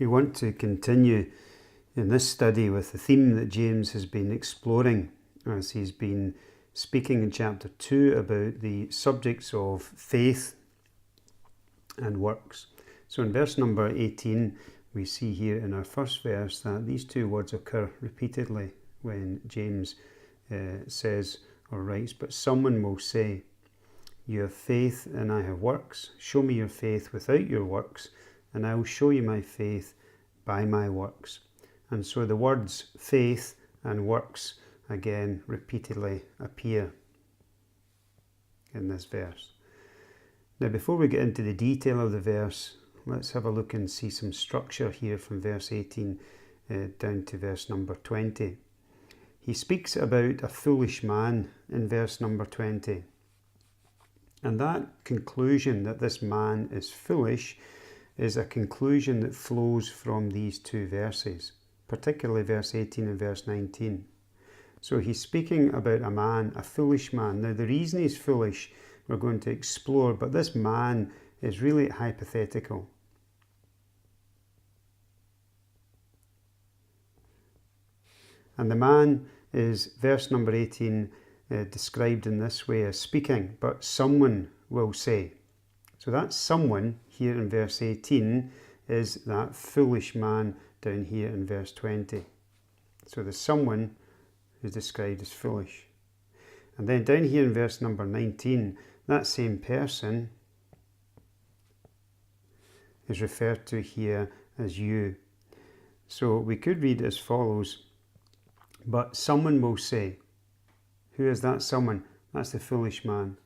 We want to continue in this study with the theme that James has been exploring as he's been speaking in chapter 2 about the subjects of faith and works. So in verse number 18, we see here in our first verse that these two words occur repeatedly when James says or writes, "But someone will say, you have faith and I have works. Show me your faith without your works, and I will show you my faith by my works." And so the words faith and works again repeatedly appear in this verse. Now, before we get into the detail of the verse, let's have a look and see some structure here from verse 18 down to verse number 20. He speaks about a foolish man in verse number 20. And that conclusion that this man is foolish is a conclusion that flows from these two verses, particularly verse 18 and verse 19. So he's speaking about a man, a foolish man. Now the reason he's foolish we're going to explore, but this man is really hypothetical. And the man is, verse number 18, described in this way as speaking, but someone will say. So that someone here in verse 18 is that foolish man down here in verse 20. So the someone is described as foolish. And then down here in verse number 19, that same person is referred to here as you. So we could read it as follows, but someone will say. Who is that someone? That's the foolish man.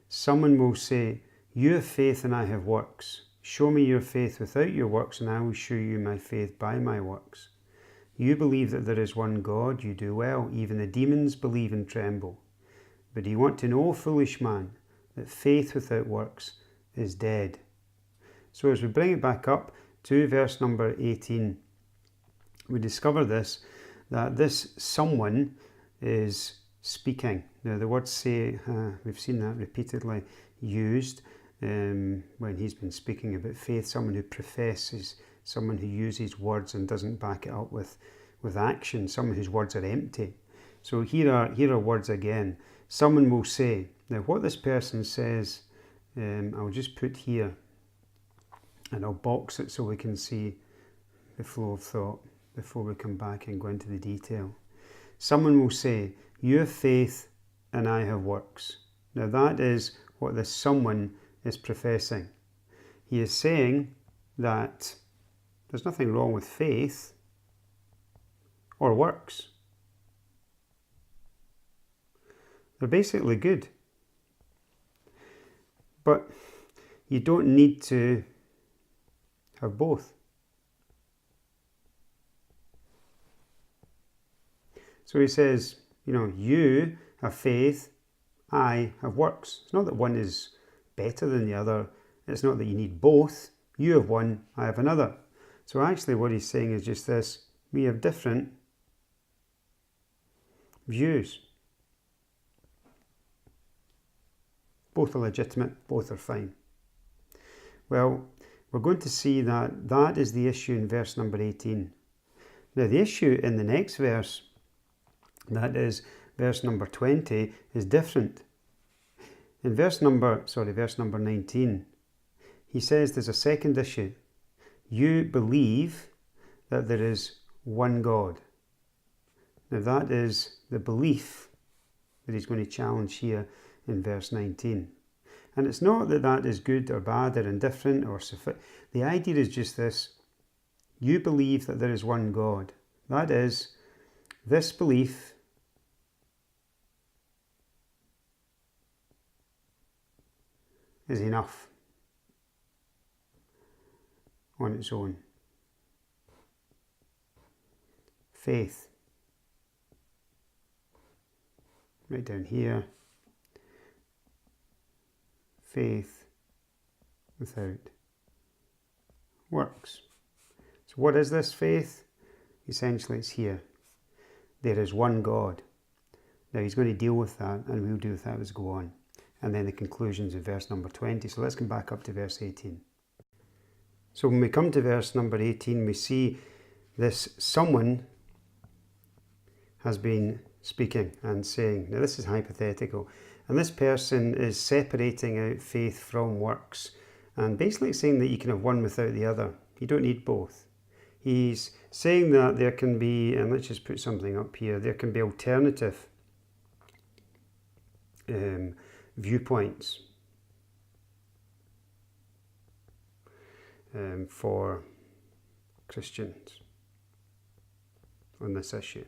Someone will say, you have faith and I have works. Show me your faith without your works, and I will show you my faith by my works. You believe that there is one God, you do well. Even the demons believe and tremble. But do you want to know, foolish man, that faith without works is dead? So as we bring it back up to verse number 18, we discover this, that this someone is speaking. Now the word say, we've seen that repeatedly used when he's been speaking about faith, someone who professes, someone who uses words and doesn't back it up with action, someone whose words are empty. So here are words again. Someone will say. Now what this person says, I'll just put here and I'll box it so we can see the flow of thought before we come back and go into the detail. Someone will say, you have faith and I have works. Now that is what this someone is professing. He is saying that there's nothing wrong with faith or works. They're basically good. But you don't need to have both. So he says, you have faith, I have works. It's not that one is better than the other. It's not that you need both. You have one, I have another. So actually what he's saying is just this. We have different views. Both are legitimate, both are fine. Well, we're going to see that is the issue in verse number 18. Now the issue in the next verse, that is verse number 20, is different. In verse number 19, he says there's a second issue. You believe that there is one God. Now that is the belief that he's going to challenge here in verse 19. And it's not that that is good or bad or indifferent or sufficient. The idea is just this. You believe that there is one God. That is, this belief is enough on its own. Faith. Right down here. Faith without works. So what is this faith? Essentially it's here. There is one God. Now he's going to deal with that, and we'll deal with that as we go on. And then the conclusions in verse number 20. So let's come back up to verse 18. So when we come to verse number 18, we see this someone has been speaking and saying, now this is hypothetical, and this person is separating out faith from works and basically saying that you can have one without the other. You don't need both. He's saying that there can be, and let's just put something up here, there can be alternative viewpoints for Christians on this issue.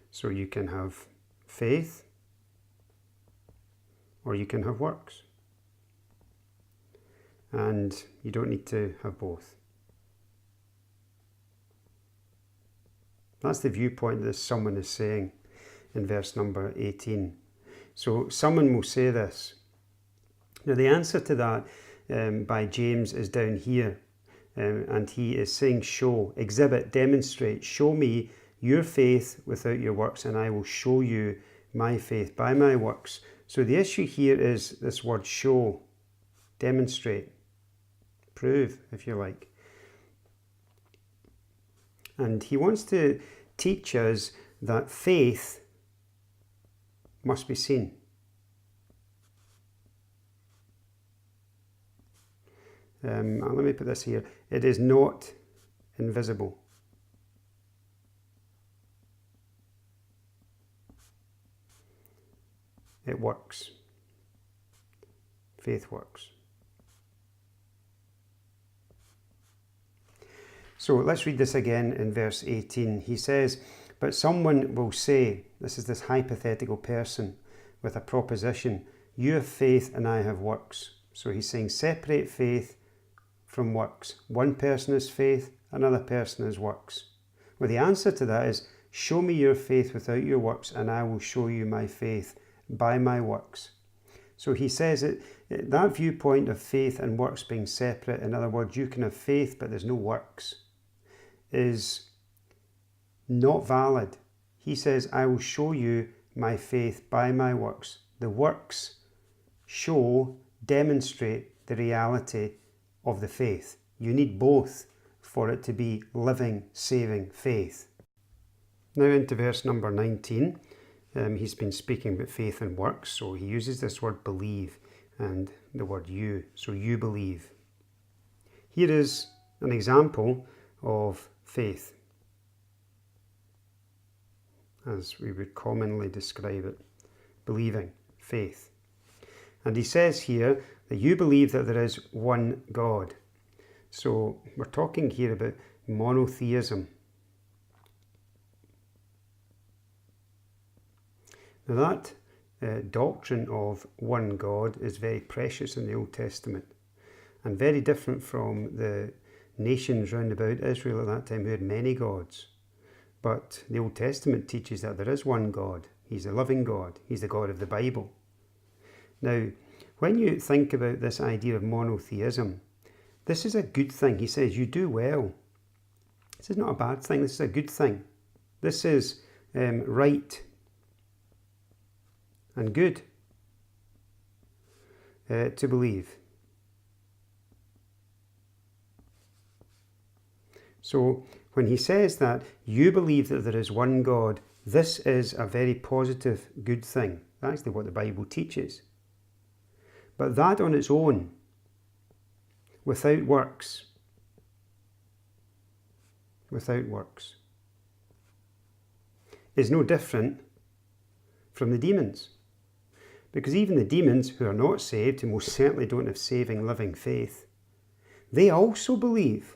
So you can have faith or you can have works. And you don't need to have both. That's the viewpoint that someone is saying in verse number 18. So someone will say this. Now the answer to that by James is down here. And he is saying show, exhibit, demonstrate, show me your faith without your works and I will show you my faith by my works. So the issue here is this word show, demonstrate, prove, if you like. And he wants to teach us that faith must be seen. Let me put this here. It is not invisible. It works. Faith works. So let's read this again in verse 18. He says, but someone will say, this is this hypothetical person with a proposition, you have faith and I have works. So he's saying separate faith from works. One person has faith, another person has works. Well, the answer to that is, show me your faith without your works and I will show you my faith by my works. So he says that viewpoint of faith and works being separate, in other words, you can have faith but there's no works, is not valid. He says, I will show you my faith by my works. The works show, demonstrate the reality of the faith. You need both for it to be living, saving faith. Now into verse number 19. He's been speaking about faith and works, so he uses this word believe and the word you, so you believe. Here is an example of faith, as we would commonly describe it, believing, faith. And he says here that you believe that there is one God. So we're talking here about monotheism. Now that doctrine of one God is very precious in the Old Testament and very different from the nations round about Israel at that time who had many gods. But the Old Testament teaches that there is one God. He's a loving God. He's the God of the Bible. Now, when you think about this idea of monotheism, this is a good thing. He says, you do well. This is not a bad thing. This is a good thing. This is right and good to believe. So when he says that you believe that there is one God, this is a very positive, good thing. That's actually what the Bible teaches. But that on its own, without works, is no different from the demons. Because even the demons who are not saved, who most certainly don't have saving, living faith, they also believe.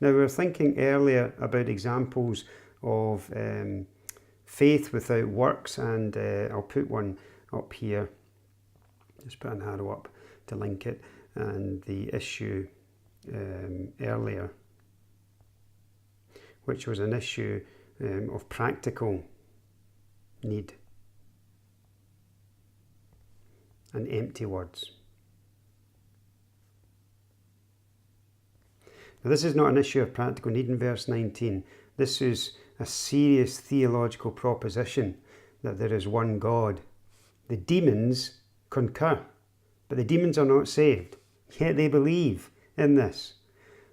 Now, we were thinking earlier about examples of faith without works, and I'll put one up here. Just put an arrow up to link it, and the issue earlier, which was an issue of practical need and empty words. Now, this is not an issue of practical need in verse 19. This is a serious theological proposition that there is one God. The demons concur, but the demons are not saved. Yet they believe in this.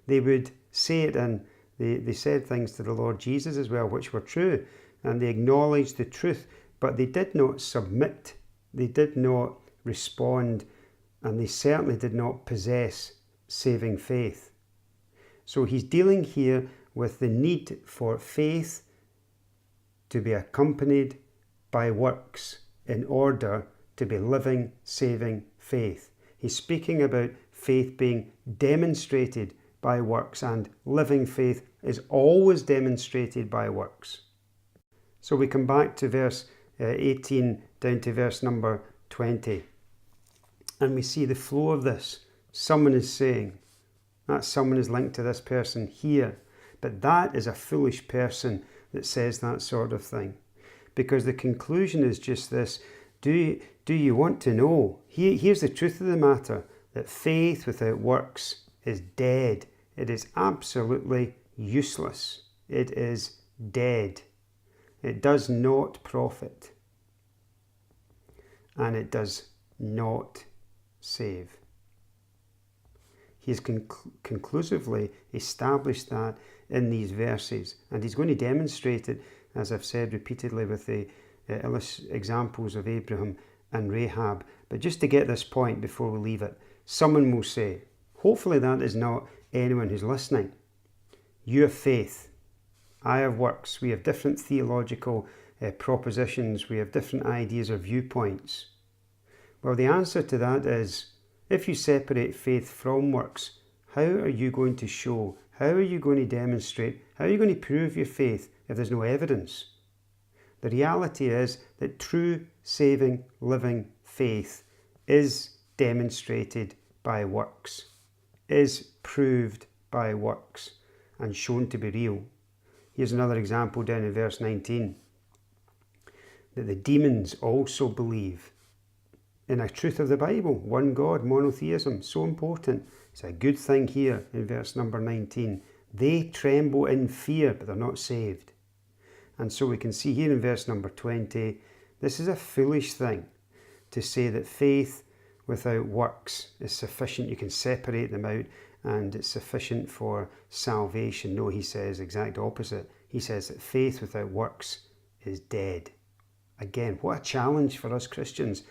They would say it, and they said things to the Lord Jesus as well, which were true, and they acknowledged the truth, but they did not submit. They did not respond, and they certainly did not possess saving faith. So he's dealing here with the need for faith to be accompanied by works in order to be living, saving faith. He's speaking about faith being demonstrated by works, and living faith is always demonstrated by works. So we come back to verse 18 down to verse number 20, and we see the flow of this. Someone is saying, that someone is linked to this person here, but that is a foolish person that says that sort of thing. Because the conclusion is just this: do you want to know? Here's the truth of the matter, that faith without works is dead. It is absolutely useless. It is dead. It does not profit. And it does not save. He has conclusively established that in these verses, and he's going to demonstrate it, as I've said repeatedly, with the examples of Abraham and Rahab. But just to get this point before we leave it, someone will say, hopefully that is not anyone who's listening, you have faith, I have works. We have different theological propositions, we have different ideas or viewpoints. Well, the answer to that is, if you separate faith from works, how are you going to show, how are you going to demonstrate, how are you going to prove your faith if there's no evidence? The reality is that true, saving, living faith is demonstrated by works, is proved by works, and shown to be real. Here's another example down in verse 19, that the demons also believe in a truth of the Bible, one God, monotheism, so important. It's a good thing here in verse number 19. They tremble in fear, but they're not saved. And so we can see here in verse number 20, this is a foolish thing to say that faith without works is sufficient. You can separate them out and it's sufficient for salvation. No, he says exact opposite. He says that faith without works is dead. Again, what a challenge for us Christians.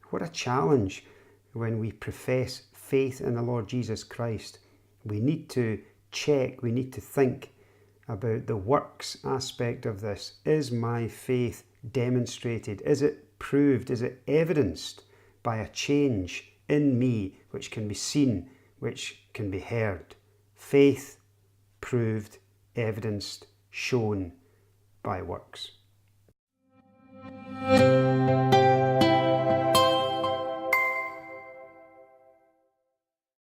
What a challenge when we profess faith in the Lord Jesus Christ. We need to check, we need to think about the works aspect of this. Is my faith demonstrated? Is it proved? Is it evidenced by a change in me which can be seen, which can be heard? Faith proved, evidenced, shown by works.